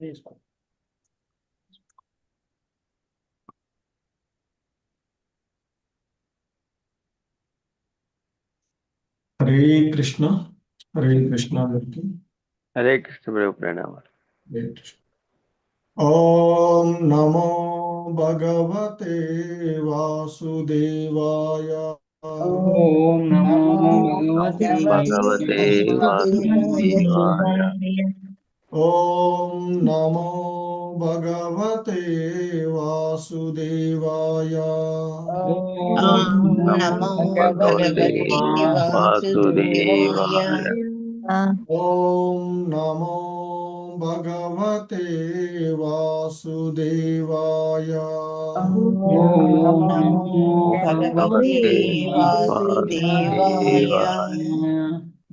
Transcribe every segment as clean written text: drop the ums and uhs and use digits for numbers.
తీసుకో. హరే కృష్ణ. హరే కృష్ణ. హరే కృష్ణ ప్రణామాలు. హరే కృష్ణ. ఓం నమో భగవతే వాసుదేవాయ. ఓం నమో భగవతే భగవతే వాసుదేవాయ. ఓం నమో భగవతే వాసుదేవాయ. ఓం నమో భగవతే వాసుదేవాయ. ఓం నమో భగవతే వాసుదేవాయ. ఓం నమో భగవతే వాసుదేవాయ.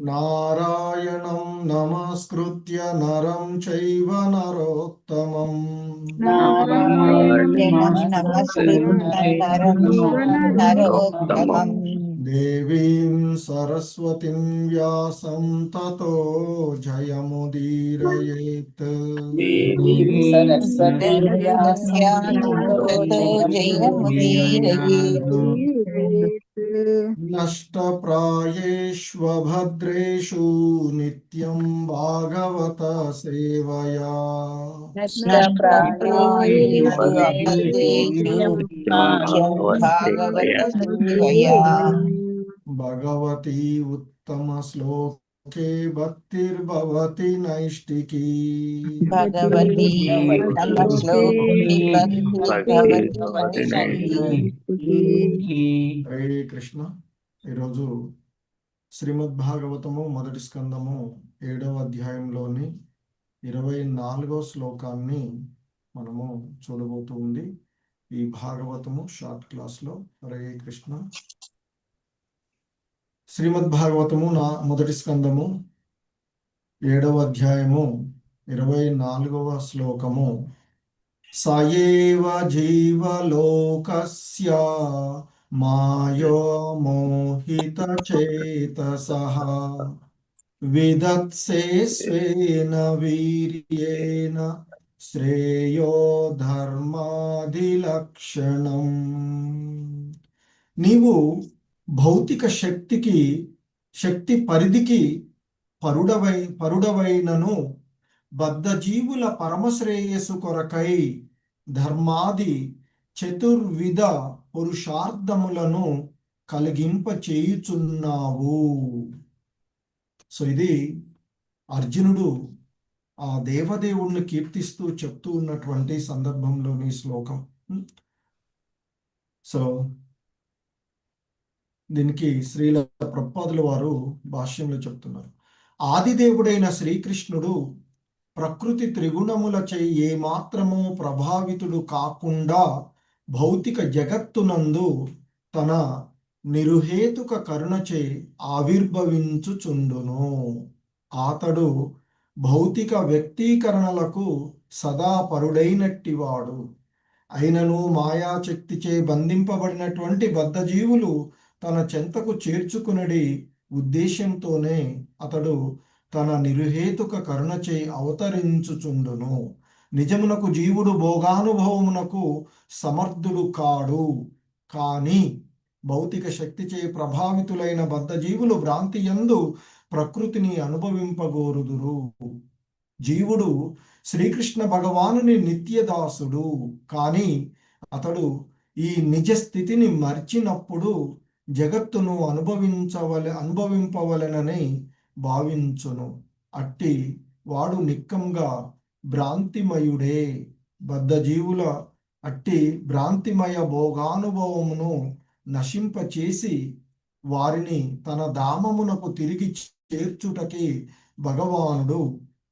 నారాయణం నమస్కృత్య నరం చైవ నరోత్తమం. దేవీం సరస్వతిం వ్యాసం తతో జయముదీరయేత్. నష్టప్రాయేష్వభద్రేషు నిత్యం భాగవత సేవయా. భగవతి ఉత్తమ శ్లోకే భక్తిర్భవతి నైష్టికీ. హరే కృష్ణ. ఈరోజు శ్రీమద్ భాగవతము మొదటి స్కందము 7వ అధ్యాయంలోని 24వ శ్లోకాన్ని మనము చూడబోతూ ఉంది ఈ భాగవతము షార్ట్ క్లాస్ లో. హరే కృష్ణ. శ్రీమద్ భాగవతము మొదటి స్కందము 7వ అధ్యాయము 24వ శ్లోకము. సయేవ జీవలోకస్య మాయో మోహిత చేతసః విదత్సే స్వేన వీర్యేన శ్రేయో ధర్మాధిలక్షణం. నీవు భౌతిక శక్తి పరిధికి పరుడవైనను బద్ధజీవుల పరమశ్రేయస్సు కొరకై ధర్మాది చతుర్విధ పురుషార్థములను కలిగింప చేయుచున్నావు. సో ఇది అర్జునుడు ఆ దేవదేవుణ్ణి కీర్తిస్తూ చెప్తూ ఉన్నటువంటి సందర్భంలోని శ్లోకం. సో దీనికి శ్రీల ప్రభుపాదుల వారు భాష్యంలో చెప్తున్నారు. ఆదిదేవుడైన శ్రీకృష్ణుడు ప్రకృతి త్రిగుణములచే ఏమాత్రము ప్రభావితుడు కాకుండా భౌతిక జగత్తునందు తన నిరుహేతుక కరుణచే ఆవిర్భవించుచుండును. అతడు భౌతిక వ్యక్తీకరణలకు సదా పరుడైనట్టివాడు అయినను మాయాశక్తిచే బంధింపబడినటువంటి బద్ధజీవులు తన చెంతకు చేర్చుకునడి ఉద్దేశంతోనే అతడు తన నిరుహేతుక కరుణచే అవతరించుచుండును. నిజమునకు జీవుడు భోగానుభవమునకు సమర్థుడు కాడు. కానీ భౌతిక శక్తిచే ప్రభావితులైన బద్ధజీవులు భ్రాంతియందు ప్రకృతిని అనుభవింపగోరుదురు. జీవుడు శ్రీకృష్ణ భగవానుని నిత్యదాసుడు. కానీ అతడు ఈ నిజ స్థితిని మర్చినప్పుడు జగత్తును అనుభవింపవలెనని భావించును. అట్టి వాడు నిక్కంగా భ్రాంతిమయుడే. బద్ధజీవుల అట్టి భ్రాంతిమయ భోగానుభవమును నశింపచేసి వారిని తన ధామమునకు తిరిగి చేర్చుటకి భగవానుడు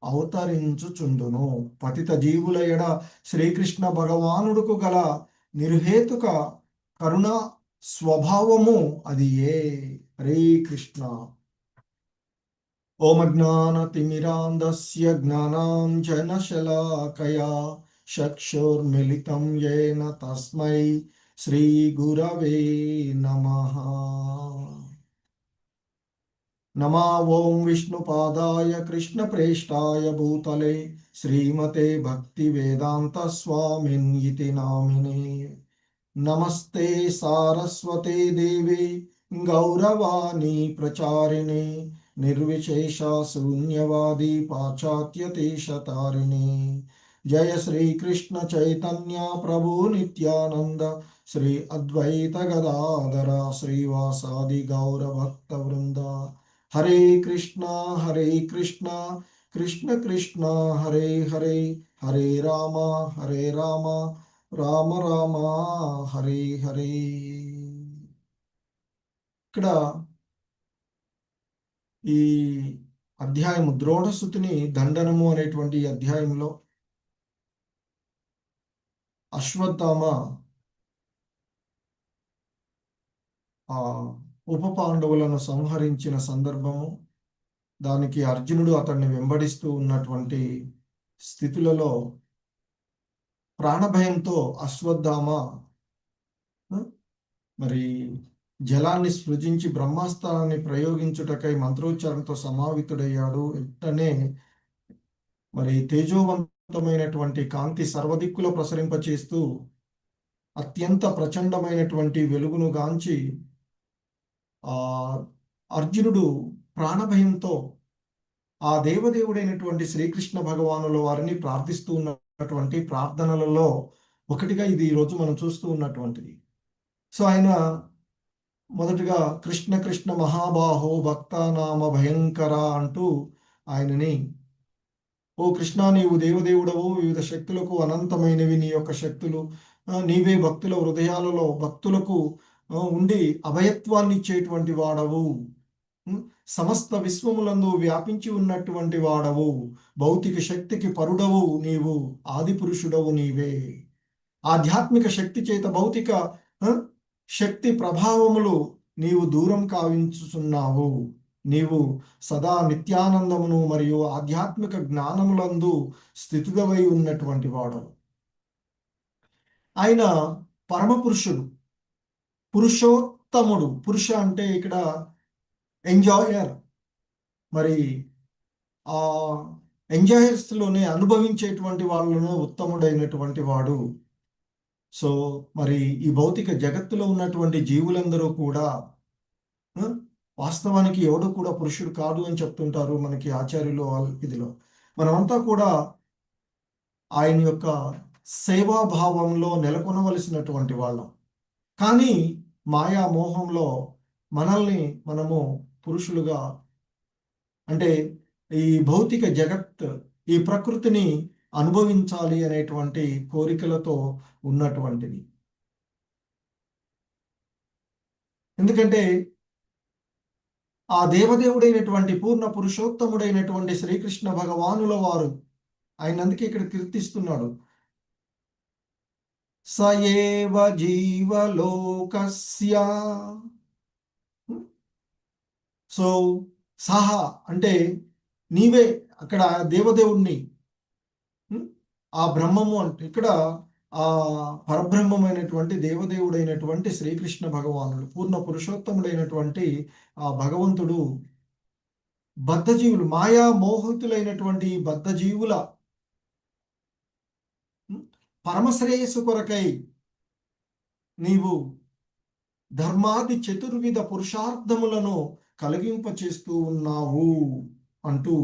అవతరించుచుండును. పతిత జీవుల ఎడ శ్రీకృష్ణ భగవానుడుకు గల నిర్హేతుక కరుణ స్వభావము అది ఏ. హరే కృష్ణ. ఓం అజ్ఞానతిమిరాంధస్య జ్ఞానాంజనశలాకయా చక్షుర్మిలితం యేన తస్మై శ్రీ గురవే నమః. నమో ఓం విష్ణుపాదాయ కృష్ణప్రేష్టాయ భూతలే శ్రీమతే భక్తి వేదాంత స్వామిన్ ఇతి నామినే. నమస్తే సారస్వతే దేవి గౌరవాణి ప్రచారిణి నిర్విశేష శూన్యవాది పాశ్చాత్యదేశతారిణి. జయ శ్రీకృష్ణ చైతన్య ప్రభు నిత్యానంద శ్రీ అద్వైత గదాధర శ్రీవాసాది గౌర భక్త వృంద. హరే కృష్ణ కృష్ణ కృష్ణ హరే హరే, హరే రామ రామ రామ హరే హరే. ఇక్కడ ఈ అధ్యాయము ద్రోణసుతుని దండనము అనేటువంటి అధ్యాయంలో అశ్వత్థామ ఉప పాండవులను సంహరించిన సందర్భము, దానికి అర్జునుడు అతన్ని వెంబడిస్తూ ఉన్నటువంటి స్థితులలో ప్రాణభయంతో అశ్వత్థామ మరి జలాన్ని సృజించి బ్రహ్మాస్త్రాన్ని ప్రయోగించుటకై మంత్రోచ్చారణతో సమావితుడయ్యాడు. వెంటనే మరి తేజోవంతమైనటువంటి కాంతి సర్వదిక్కులో ప్రసరింపచేస్తూ అత్యంత ప్రచండమైనటువంటి వెలుగును గాంచి అర్జునుడు ప్రాణభయంతో ఆ దేవదేవుడైనటువంటి శ్రీకృష్ణ భగవానుల వారిని ప్రార్థిస్తూ ఉన్నటువంటి ప్రార్థనలలో ఒకటిగా ఇది ఈరోజు మనం చూస్తూ ఉన్నటువంటిది. సో ఆయన మొదటగా కృష్ణ కృష్ణ మహాబాహో భక్తానామ భయంకర అంటూ ఆయనని, ఓ కృష్ణ నీవు దేవదేవుడవు, వివిధ శక్తులకు అనంతమైనవి నీ యొక్క శక్తులు, నీవే భక్తుల హృదయాలలో భక్తులకు ఉండి అభయత్వాన్ని ఇచ్చేటువంటి వాడవు, సమస్త విశ్వములందు వ్యాపించి ఉన్నటువంటి వాడవు, భౌతిక శక్తికి పరుడవు నీవు, ఆది పురుషుడవు నీవే, ఆధ్యాత్మిక శక్తి చేత భౌతిక శక్తి ప్రభావములు నీవు దూరం కావించుచున్నావు, నీవు సదా నిత్యానందమును మరియు ఆధ్యాత్మిక జ్ఞానములందు స్థితుడవై ఉన్నటువంటి వాడవు. ఆయన పరమ పురుషుడు, పురుషోత్తముడు. పురుష అంటే ఇక్కడ ఎంజాయర్, మరి ఆ ఎంజాయర్స్లోనే అనుభవించేటువంటి వాళ్ళను ఉత్తముడైనటువంటి వాడు. సో మరి ఈ భౌతిక జగత్తులో ఉన్నటువంటి జీవులందరూ కూడా వాస్తవానికి ఎవడు కూడా పురుషుడు కాదు అని చెప్తుంటారు మనకి ఆచార్యులు. ఇదిలో మనమంతా కూడా ఆయన యొక్క సేవాభావంలో నెలకొనవలసినటువంటి వాళ్ళం. కానీ మాయా మోహంలో మనల్ని మనము పురుషులుగా, అంటే ఈ భౌతిక జగత్, ఈ ప్రకృతిని అనుభవించాలి అనేటువంటి కోరికలతో ఉన్నటువంటిది. ఎందుకంటే ఆ దేవదేవుడైనటువంటి పూర్ణ పురుషోత్తముడైనటువంటి శ్రీకృష్ణ భగవానుల వారు ఆయన అందుకే ఇక్కడ కీర్తిస్తున్నాడు, సయేవ జీవలోకస్య. సో సహా అంటే నీవే, అక్కడ దేవదేవుణ్ణి, ఆ బ్రహ్మము అంటే ఇక్కడ ఆ పరబ్రహ్మమైనటువంటి దేవదేవుడైనటువంటి శ్రీకృష్ణ భగవానుడు, పూర్ణ పురుషోత్తముడైనటువంటి ఆ భగవంతుడు బద్ధజీవులు, మాయా మోహితులైనటువంటి బద్ధజీవుల పరమశ్రేయస్సు కొరకై నీవు ధర్మాది చతుర్విధ పురుషార్థములను కలిగింపచేస్తూ ఉన్నావు అంటూ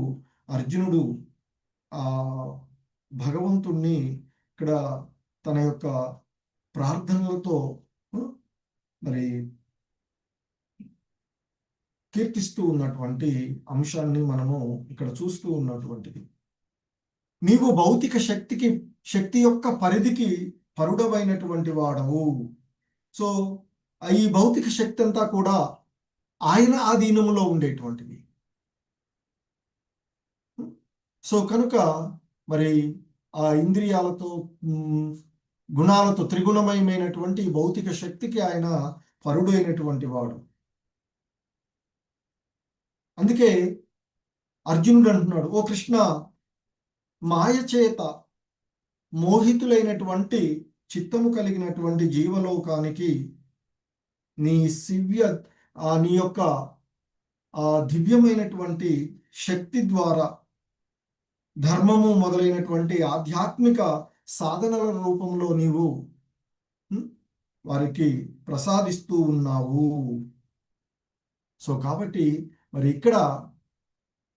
అర్జునుడు ఆ భగవంతుణ్ణి ఇక్కడ తన యొక్క ప్రార్థనలతో మరి కీర్తిస్తూ ఉన్నటువంటి అంశాన్ని మనము ఇక్కడ చూస్తూ ఉన్నటువంటిది. నీవు భౌతిక శక్తి యొక్క పరిధికి పరుడవైనటువంటి వాడవు. సో ఈ భౌతిక శక్తి అంతా కూడా ఆయన ఆధీనములో ఉండేటువంటిది. సో కనుక మరి ఆ ఇంద్రియాలతో గుణాలతో త్రిగుణమయమైనటువంటి భౌతిక శక్తికి ఆయన పరుడు అయినటువంటి వాడు. అందుకే అర్జునుడు అంటున్నాడు, ఓ కృష్ణ, మాయ చేత మోహితులైనటువంటి చిత్తము కలిగినటువంటి జీవలోకానికి నీ నీ యొక్క దివ్యమైనటువంటి శక్తి ద్వారా ధర్మము మొదలైనటువంటి ఆధ్యాత్మిక సాధనల రూపంలో నీవు వారికి ప్రసాదిస్తూ ఉన్నావు. సో కాబట్టి మరి ఇక్కడ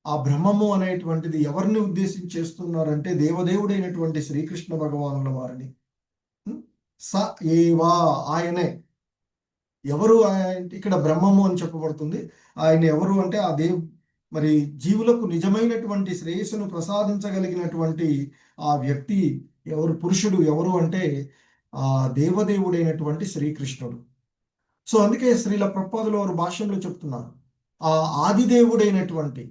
ఆ బ్రహ్మము అనేటువంటిది ఎవరిని ఉద్దేశించి చేస్తున్నారంటే దేవదేవుడైనటువంటి శ్రీకృష్ణ భగవానుల వారిని. స ఏవా, ఆయనే. ఎవరు ఇక్కడ బ్రహ్మము అని చెప్పబడుతుంది. ఆయన ఎవరు అంటే ఆ మరి జీవులకు నిజమైనటువంటి శ్రేయస్సును ప్రసాదించగలిగినటువంటి ఆ వ్యక్తి ఎవరు, పురుషుడు ఎవరు అంటే ఆ దేవదేవుడైనటువంటి శ్రీకృష్ణుడు. సో అందుకే శ్రీల ప్రభుపాదుల వారు భాష్యంలో చెప్తున్నారు, ఆ ఆదిదేవుడైనటువంటి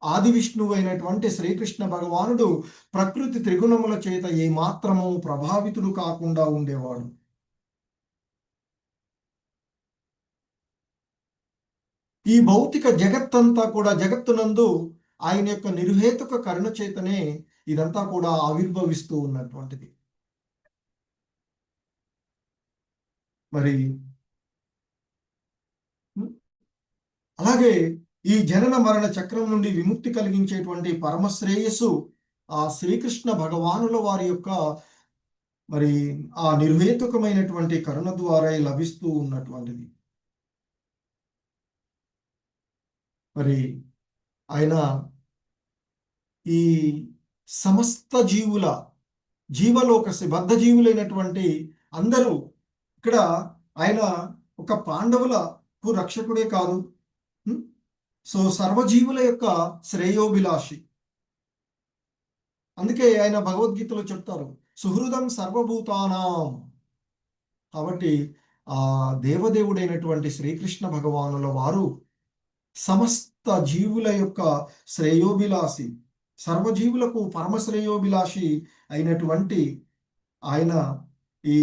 ఆది విష్ణువు అయినటువంటి శ్రీకృష్ణ భగవానుడు ప్రకృతి త్రిగుణముల చేత ఏ మాత్రము ప్రభావితుడు కాకుండా ఉండేవాడు. ఈ భౌతిక జగత్తంతా కూడా, జగత్తునందు ఆయన యొక్క నిర్హేతుక కరుణ చేతనే ఇదంతా కూడా ఆవిర్భవిస్తూ ఉన్నటువంటిది. మరి అలాగే ఈ జనన మరణ చక్రం నుండి విముక్తి కలిగించేటువంటి పరమశ్రేయస్సు ఆ శ్రీకృష్ణ భగవానుల వారి యొక్క మరి ఆ నిర్హేతుకమైనటువంటి కరుణ ద్వారా లభిస్తూ ఉన్నటువంటిది. మరి ఆయన ఈ సమస్త జీవలోక బద్ధ జీవులైనటువంటి అందరూ ఇక్కడ ఆయన ఒక పాండవులకు రక్షకుడే కాదు, సో సర్వజీవుల యొక్క శ్రేయోభిలాషి. అందుకే ఆయన భగవద్గీతలో చెప్తారు, సుహృదం సర్వభూతానాం. కాబట్టి ఆ దేవదేవుడైనటువంటి శ్రీకృష్ణ భగవానుల వారు సమస్త జీవుల యొక్క శ్రేయోభిలాషి, సర్వజీవులకు పరమశ్రేయోభిలాషి అయినటువంటి ఆయన ఈ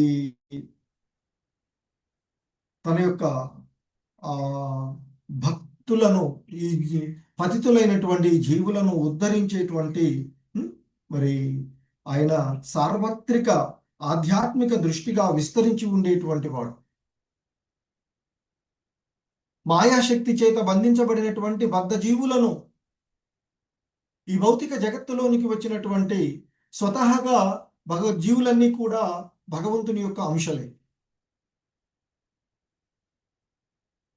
తన యొక్క భక్తులను, ఈ పతితులైనటువంటి జీవులను ఉద్ధరించేటువంటి మరి ఆయన సార్వత్రిక ఆధ్యాత్మిక దృష్టిగా విస్తరించి ఉండేటువంటి వాడు. మాయాశక్తి చేత బంధించబడినటువంటి బద్ధ జీవులను ఈ భౌతిక జగత్తులోనికి వచ్చినటువంటి స్వతహాగా జీవులన్నీ కూడా భగవంతుని యొక్క అంశలే.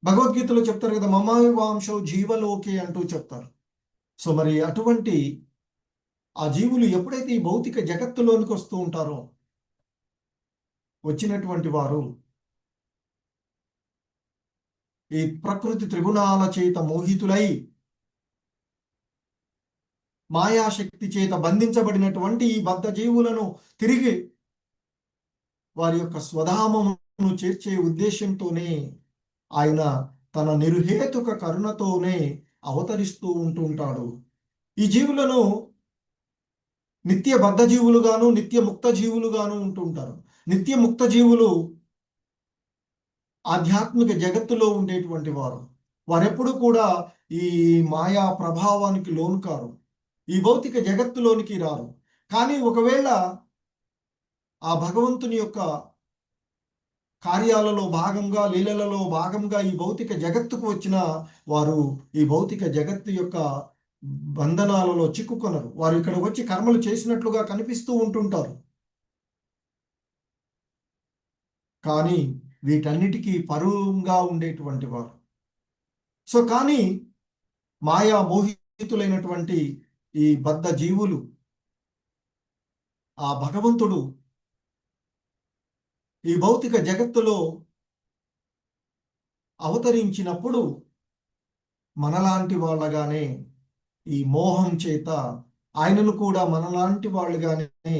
భగవద్గీతలో చెప్తారు కదా, మమాంశో జీవలోకే అంటూ చెప్తారు. సో మరి అటువంటి ఆ జీవులు ఎప్పుడైతే ఈ భౌతిక జగత్తులోనికి వస్తూ ఉంటారో, వచ్చినటువంటి వారు ఈ ప్రకృతి త్రిగుణాల చేత మోహితులై మాయాశక్తి చేత బంధించబడినటువంటి ఈ బద్ధ జీవులను తిరిగి వారి యొక్క స్వధామమును చేర్చే ఉద్దేశంతోనే ఆయన తన నిర్హేతుక కరుణతోనే అవతరిస్తూ ఉంటుంటాడు. ఈ జీవులను నిత్య బద్ధ జీవులుగాను నిత్య ముక్త జీవులుగాను ఉంటుంటారు. నిత్య ముక్త జీవులు ఆధ్యాత్మిక జగత్తులో ఉండేటువంటి వారు. వారెప్పుడు కూడా ఈ మాయా ప్రభావానికి లోను కారు, ఈ భౌతిక జగత్తులోనికి రారు. కానీ ఒకవేళ ఆ భగవంతుని యొక్క కార్యాలలో భాగంగా, లీలలలో భాగంగా ఈ భౌతిక జగత్తుకు వచ్చిన వారు ఈ భౌతిక జగత్తు యొక్క బంధనాలలో చిక్కుకొనరు. వారు ఇక్కడ వచ్చి కర్మలు చేసినట్లుగా కనిపిస్తూ ఉంటుంటారు, కానీ వీటన్నిటికీ పరువుగా ఉండేటువంటి వారు. సో కానీ మాయా మోహితులైనటువంటి ఈ బద్ధ జీవులు ఆ భగవంతుడు ఈ భౌతిక జగత్తులో అవతరించినప్పుడు మనలాంటి వాళ్ళగానే ఈ మోహం చేత ఆయనను కూడా మనలాంటి వాళ్ళుగానే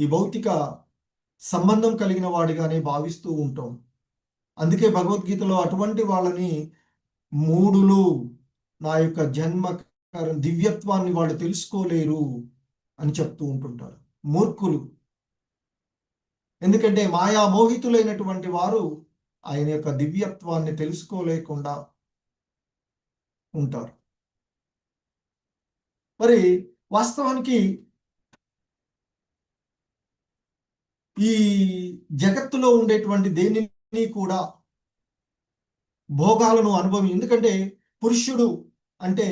ఈ భౌతిక సంబంధం కలిగిన వాడిగానే భావిస్తూ ఉంటాం. అందుకే భగవద్గీతలో అటువంటి వాళ్ళని మూఢులు, నా యొక్క జన్మ దివ్యత్వాన్ని వాళ్ళు తెలుసుకోలేరు అని చెప్తూ ఉంటుంటారు. మూర్ఖులు. ఎందుకంటే మాయా మోహితులైనటువంటి వారు ఆయన యొక్క దివ్యత్వాన్ని తెలుసుకోలేకుండా ఉంటారు. మరి వాస్తవానికి ఈ జగత్తులో ఉండేటువంటి దేనిని కూడా భోగాలను ఎందుకంటే పురుషుడు అంటే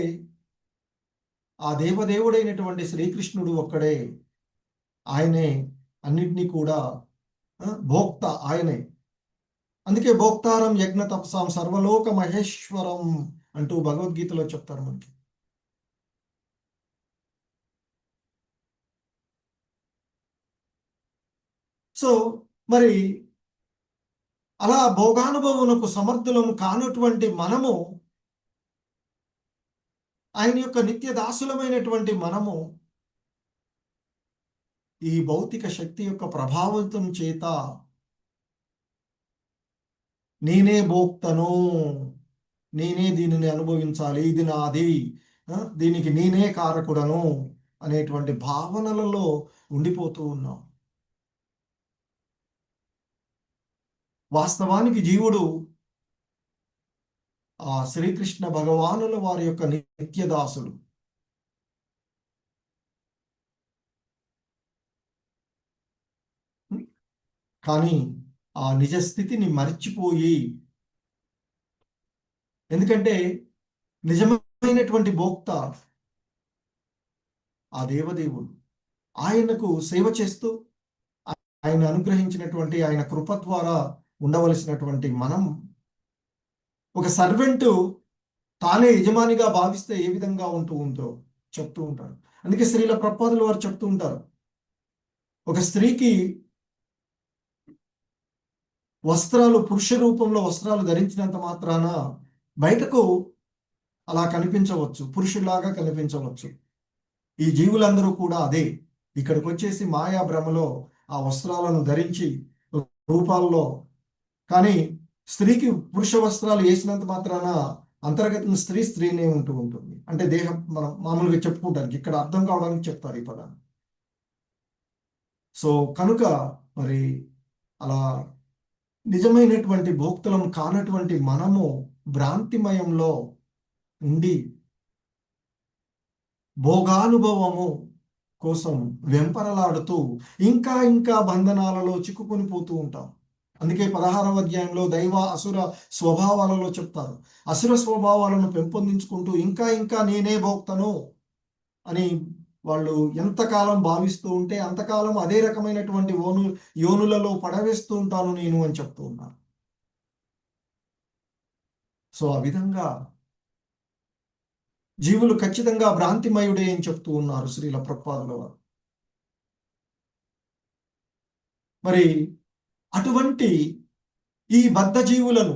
ఆ దేవదేవుడైనటువంటి శ్రీకృష్ణుడు ఒక్కడే. ఆయనే అన్నిటినీ కూడా భోక్త ఆయనే. అందుకే భోక్తారం యజ్ఞ తపసాం సర్వలోక మహేశ్వరం అంటూ భగవద్గీతలో చెప్తారు మనకి. సో మరి అలా భోగానుభవమునకు సమర్థులము కానటువంటి మనము, ఆయన యొక్క నిత్య దాసులమైనటువంటి మనము ఈ భౌతిక శక్తి యొక్క ప్రభావితం చేత నేనే భోక్తను, నేనే దీనిని అనుభవించాలి, ఇది నాది, దీనికి నేనే కారకుడను అనేటువంటి భావనలలో ఉండిపోతూ ఉన్నాం. వాస్తవానికి జీవుడు ఆ శ్రీకృష్ణ భగవానుల వారి యొక్క నిత్యదాసుడు. కానీ ఆ నిజ స్థితిని మర్చిపోయి, ఎందుకంటే నిజమైనటువంటి భోక్త ఆ దేవదేవుడు, ఆయనకు సేవ చేస్తూ ఆయన అనుగ్రహించినటువంటి ఆయన కృప ద్వారా ఉండవలసినటువంటి మనం ఒక సర్వెంట్ తానే యజమానిగా భావిస్తే ఏ విధంగా ఉందో చెప్తూ ఉంటారు. అందుకే స్త్రీల ప్రపాదులు వారు చెప్తూ ఉంటారు, ఒక స్త్రీకి వస్త్రాలు పురుష రూపంలో వస్త్రాలు ధరించినంత మాత్రాన బయటకు అలా కనిపించవచ్చు, పురుషులాగా కనిపించవచ్చు. ఈ జీవులందరూ కూడా అదే. ఇక్కడికి వచ్చేసి మాయా భ్రమలో ఆ వస్త్రాలను ధరించి రూపాల్లో, కానీ స్త్రీకి పురుష వస్త్రాలు వేసినంత మాత్రాన అంతర్గతం స్త్రీనే ఉంటూ ఉంటుంది. అంటే దేహం మనం మామూలుగా చెప్పుకుంటానికి, ఇక్కడ అర్థం కావడానికి చెప్తారు ఈ పదాన్ని. సో కనుక మరి అలా నిజమైనటువంటి భోక్తులం కానటువంటి మనము భ్రాంతిమయంలో ఉండి భోగానుభవము కోసం వెంపరలాడుతూ ఇంకా ఇంకా బంధనాలలో చిక్కుకొని పోతూ ఉంటాం. అందుకే 16వ అధ్యాయంలో దైవ అసుర స్వభావాలలో చెప్తారు. అసుర స్వభావాలను పెంపొందించుకుంటూ ఇంకా ఇంకా నేనే భోక్తను అని వాళ్ళు ఎంతకాలం భావిస్తూ ఉంటే అంతకాలం అదే రకమైనటువంటి యోనులలో పడవేస్తూ ఉంటాను నేను అని చెప్తూ ఉన్నాను. సో ఆ విధంగా జీవులు ఖచ్చితంగా భ్రాంతిమయుడే అని చెప్తూ ఉన్నారు శ్రీల ప్రభుపాదుల వారు. మరి అటువంటి ఈ బద్ధ జీవులను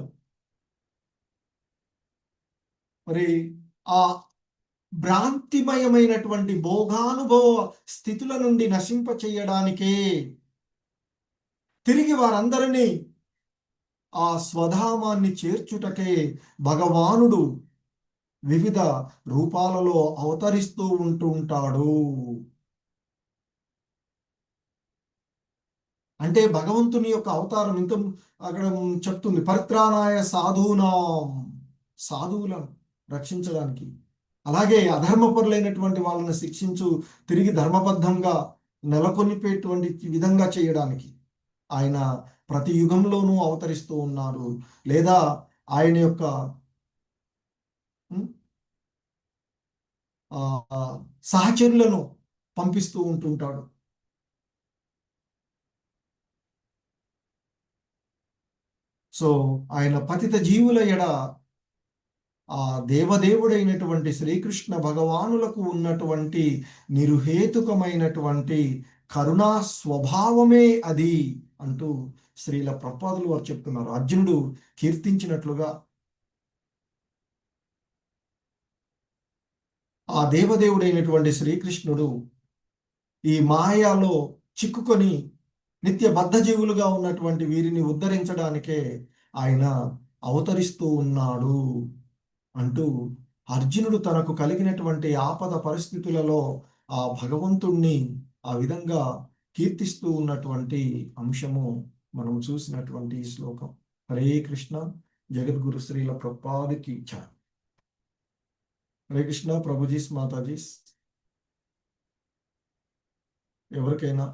మరి ఆ భ్రాంతిమయమైనటువంటి భోగానుభవ స్థితుల నుండి నశింప చేయడానికే తిరిగి వారందరినీ ఆ స్వధామాన్ని చేర్చుటకే భగవానుడు వివిధ రూపాలలో అవతరిస్తూ ఉంటాడు. అంటే భగవంతుని యొక్క అవతారం ఇంత అక్కడ చెప్తుంది, పరిత్రాణాయ సాధువులను రక్షించడానికి, అలాగే అధర్మపరులైనటువంటి వాళ్ళని శిక్షించు, తిరిగి ధర్మబద్ధంగా నెలకొల్పేటువంటి విధంగా చేయడానికి ఆయన ప్రతి యుగంలోనూ అవతరిస్తూ ఉన్నారు. లేదా ఆయన యొక్క సహచరులను పంపిస్తూ ఉంటుంటాడు. సో ఆయన పతిత జీవుల ఎడ ఆ దేవదేవుడైనటువంటి శ్రీకృష్ణ భగవానులకు ఉన్నటువంటి నిరుహేతుకమైనటువంటి కరుణా స్వభావమే అది అంటూ శ్రీల ప్రభుపాదులు వారు చెప్తున్నారు. అర్జునుడు కీర్తించినట్లుగా ఆ దేవదేవుడైనటువంటి శ్రీకృష్ణుడు ఈ మాయాలో చిక్కుకొని నిత్య బద్ధజీవులుగా ఉన్నటువంటి వీరిని ఉద్ధరించడానికే ఆయన అవతరిస్తూ ఉన్నాడు అంటూ అర్జునుడు తనకు కలిగినటువంటి ఆపద పరిస్థితులలో ఆ భగవంతుణ్ణి ఆ విధంగా కీర్తిస్తూ ఉన్నటువంటి అంశము మనం చూసినటువంటి ఈ శ్లోకం. హరే కృష్ణ. జగద్గురు శ్రీల ప్రభుపాదికి జై. హరే కృష్ణ. ప్రభుజీస్, మాతాజీస్, ఎవరికైనా